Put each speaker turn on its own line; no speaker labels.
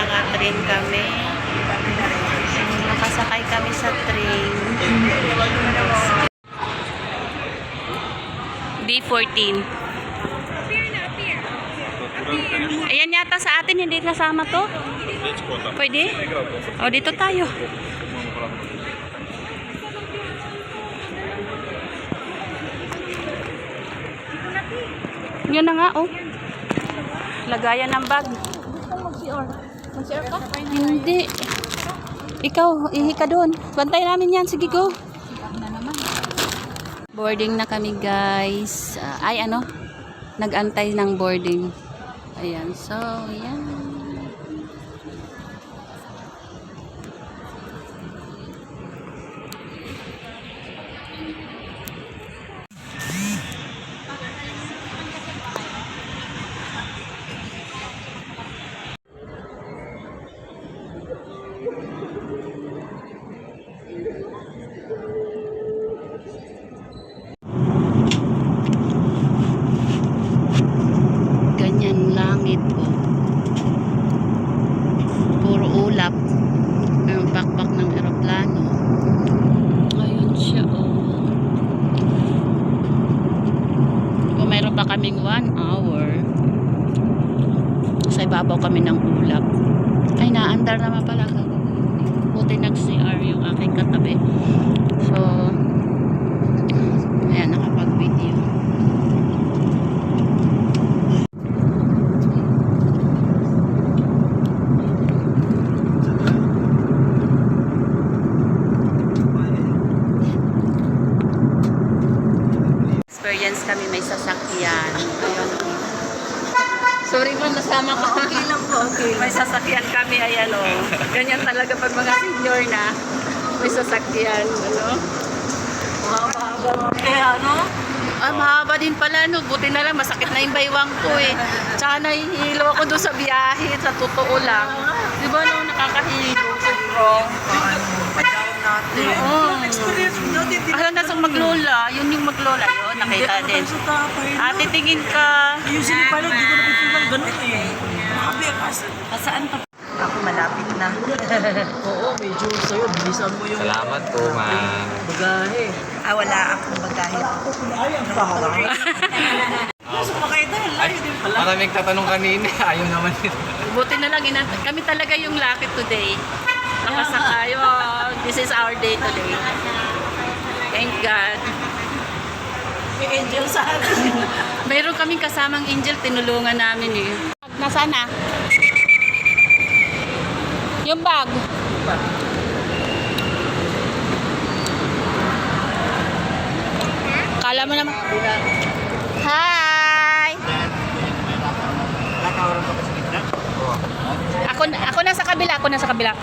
mga train kami. Nakasakay kami sa train. D14. Ayan yata sa atin, hindi kasama to. Pwede? O, dito tayo. Yun na nga, oh. Lagayan ng bag.
Mag-share ka?
Hindi. Ikaw, ihi ka doon. Bantay namin yan. Sige, go. Boarding na kami, guys. Ay, ano? Nag-antay ng boarding. Ayan. So, yan. Ganyan langit, oh. Puro ulap. Yung bakbak ng eroplano. Ayun siya, oh. O, mayroon pa kaming 1 hour. Sa ibabaw kami ng ulap. Ay, naandar naman pala. Buti nag-CR yung aking katabi. So, ayan, nakapag-video. Experience kami, may sasakyan. Ayun, oh. Sorry po, nasama ko.
Okay lang po, okay.
May sasakyan kami, ayan, oh. Ganyan talaga pag mga senior na. May sasakyan, ano.
Mahaba-haba. Kaya ano?
Ah, mahaba din pala, no. Buti na lang, masakit na yung baywang ko, eh. Tsaka nahihilo ako doon sa biyahe, sa totoo lang. Di ba, no, nakakahilo.
Wrong. Pa-down natin.
Oo.
Experience mo natin.
Alam na sa maglola, yun yung maglola, yun, nakita din.
Sa tapay.
Ate, tingin ka.
Usually pala, di ko napipil ng ganun eh. Makabi, kasaan ka? Ako malapit na. Oo, medyo sa'yo. Bilisan mo yung
Salamat po, ma'am.
bagahe. Wala akong bagahe. Bagahe? Gusto pa kayo doon. Layo din pala.
Maraming tatanong kanina. Ayaw naman yun.
Buti na lang, kami talaga yung lucky today. Nakasakay. Oh, this is our day today. Thank God.
May angel sa atin.
Mayroon kaming kasamang angel, tinulungan namin eh. Nasaan na? Yung bag. Kala mo naman. Hi! Ako nasa kabila,